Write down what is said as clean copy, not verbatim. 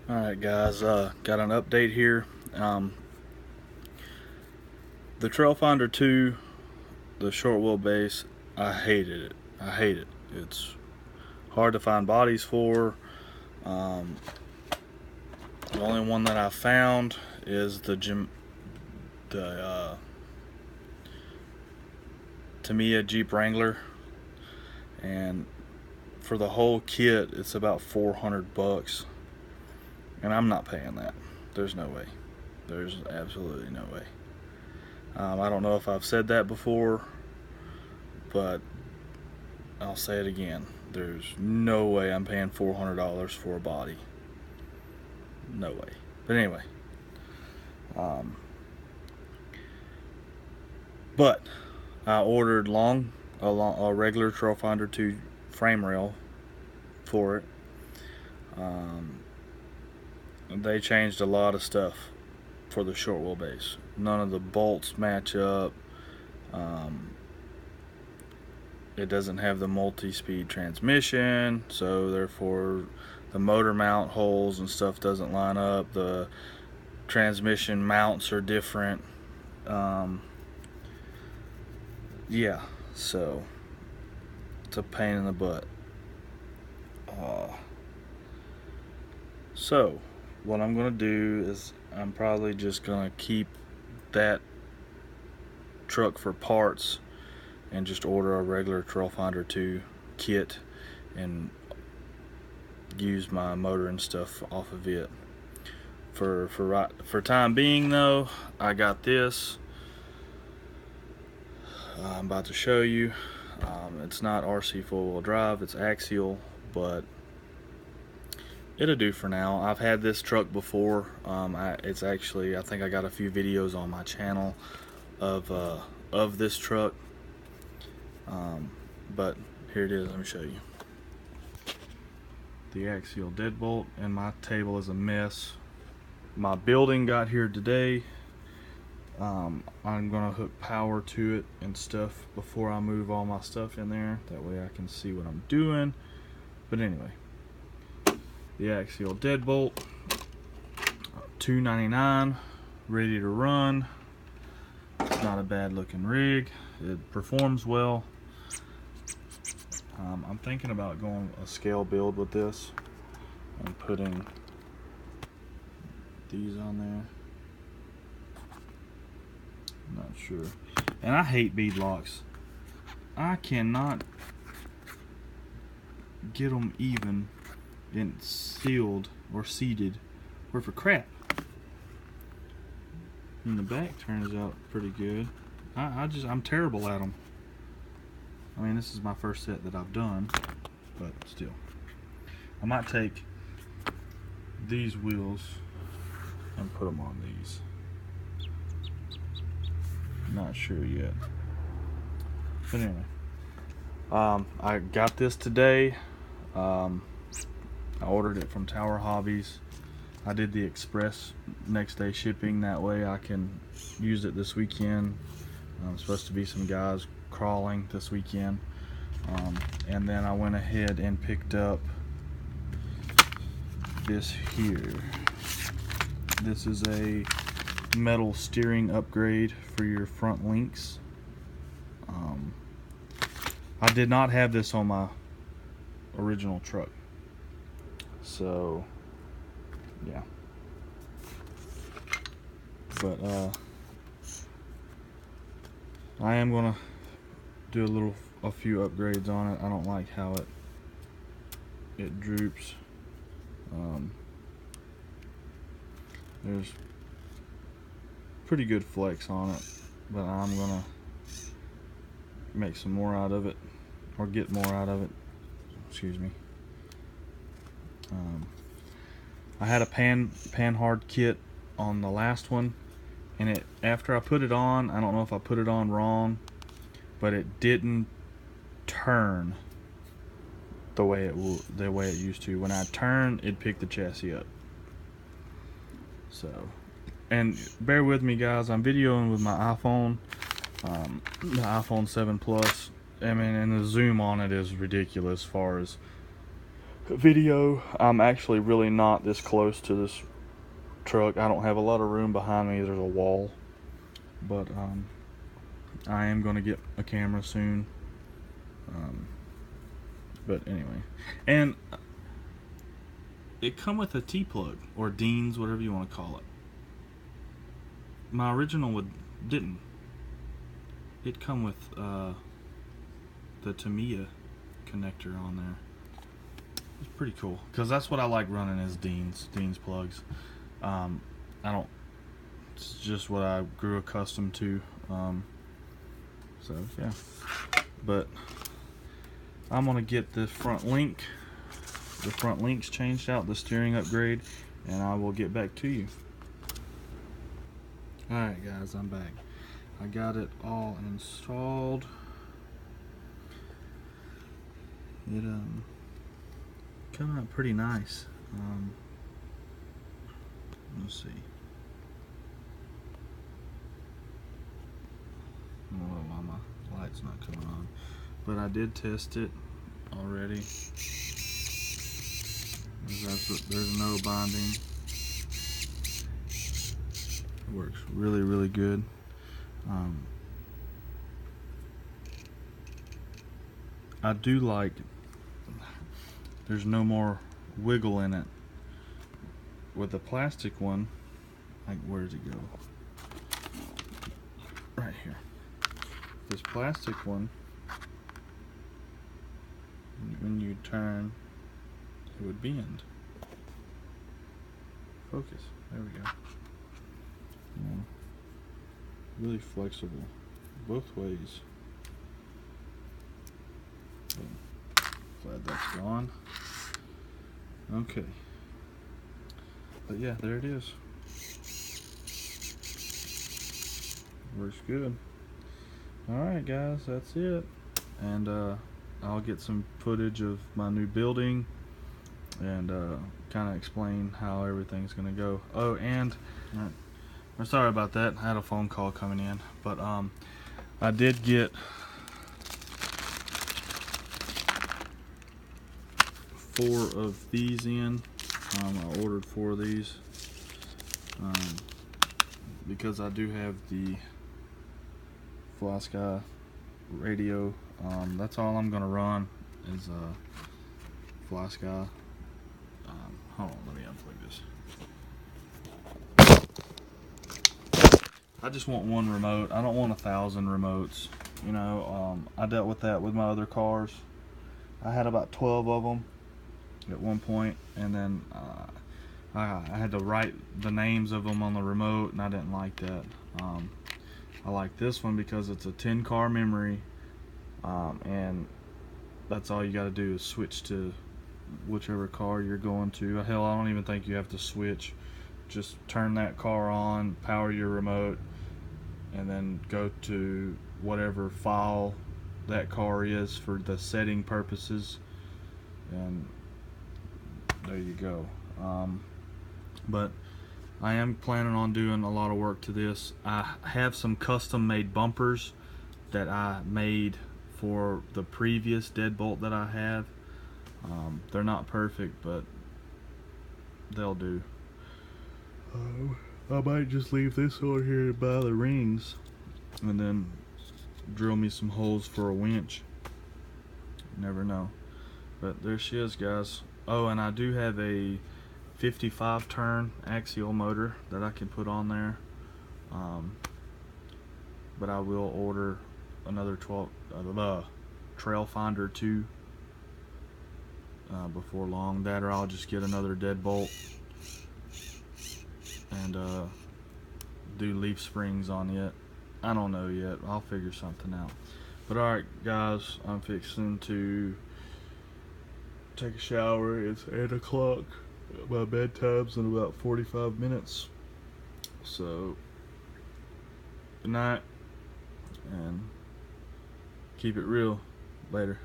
Alright guys, got an update here. The Trailfinder 2, the short wheelbase, I hated it. I hate it. It's hard to find bodies for. The only one that I found is the Tamiya Jeep Wrangler, and for the whole kit it's about 400 bucks, and I'm not paying that. There's no way. There's absolutely no way. I don't know if I've said that before, but I'll say it again. There's no way I'm paying $400 for a body. No way. But anyway, but I ordered a regular Trailfinder 2 frame rail for it. They changed a lot of stuff for the short wheelbase. None of the bolts match up. It doesn't have the multi-speed transmission, so therefore the motor mount holes and stuff doesn't line up. The transmission mounts are different. Yeah, so it's a pain in the butt. So what I'm gonna do is I'm probably just gonna keep that truck for parts and just order a regular Trailfinder 2 kit and use my motor and stuff off of it. For time being though, I got this. I'm about to show you. It's not RC four-wheel drive, it's axial, but it'll do for now. I've had this truck before. It's actually, I think I got a few videos on my channel of this truck. But here it is. Let me show you. The axial deadbolt, and my table is a mess. My building got here today. I'm gonna hook power to it and stuff before I move all my stuff in there. That way I can see what I'm doing. But anyway, the axial deadbolt, $2.99, ready to run. It's not a bad looking rig. It performs well. I'm thinking about going a scale build with this and putting these on there. I'm not sure. And I hate bead locks. I cannot get them even and sealed or seated or for crap. And the back turns out pretty good. I'm terrible at them. I mean, this is my first set that I've done, but still. I might take these wheels and put them on these. Not sure yet. But anyway, I got this today. I ordered it from Tower Hobbies. I did the express next day shipping, that way I can use it this weekend. Supposed to be some guys crawling this weekend, and then I went ahead and picked up this here. This is a metal steering upgrade for your front links. I did not have this on my original truck, so yeah. But I am gonna do a few upgrades on it. I don't like how it droops. There's pretty good flex on it, but I'm gonna make some more out of it, or get more out of it. Excuse me. I had a pan hard kit on the last one, and after I put it on, I don't know if I put it on wrong, but it didn't turn the way it used to. When I turned, it picked the chassis up. So, and bear with me guys, I'm videoing with my iPhone, the iPhone 7 Plus. I mean, and the zoom on it is ridiculous as far as video. I'm actually really not this close to this truck. I don't have a lot of room behind me. There's a wall, but I am going to get a camera soon. But anyway, and it come with a T-plug or Dean's, whatever you want to call it. My original didn't. It come with the Tamiya connector on there. It's pretty cool because that's what I like running is Dean's plugs. I don't. It's just what I grew accustomed to. So yeah, but I'm gonna get the front links changed out, the steering upgrade, and I will get back to you. Alright guys, I'm back. I got it all installed. It came out pretty nice. Let's see. I don't know why my light's not coming on, but I did test it already. There's no binding. It works really, really good. I do like there's no more wiggle in it. With the plastic one, like, where does it go? Right here. This plastic one, when you turn, it would bend. Focus. There we go. Really flexible both ways. Glad that's gone. Okay. But yeah, there it is. Works good. Alright guys, that's it. And I'll get some footage of my new building and kind of explain how everything's gonna go. Oh, and I'm sorry about that. I had a phone call coming in, but I did get 4 of these in. I ordered 4 of these because I do have the FlySky radio. That's all I'm gonna run is FlySky. Hold on, let me unplug this. I just want one remote. I don't want 1,000 remotes. You know, I dealt with that with my other cars. I had about 12 of them at one point, and then I had to write the names of them on the remote, and I didn't like that. I like this one because it's a 10-car memory, and that's all you got to do is switch to whichever car you're going to. Hell, I don't even think you have to switch. Just turn that car on, power your remote, and then go to whatever file that car is for the setting purposes, and there you go. But I am planning on doing a lot of work to this. I have some custom made bumpers that I made for the previous Deadbolt that I have. They're not perfect, but they'll do. I might just leave this over here by the rings and then drill me some holes for a winch. Never know. But there she is, guys. Oh, and I do have a 55 turn axial motor that I can put on there, but I will order another Trail Finder 2 before long. That, or I'll just get another Deadbolt and do leaf springs on it. I don't know yet. I'll figure something out. But alright guys, I'm fixing to take a shower. It's 8 o'clock. My bedtime's in about 45 minutes. So, good night, and keep it real. Later.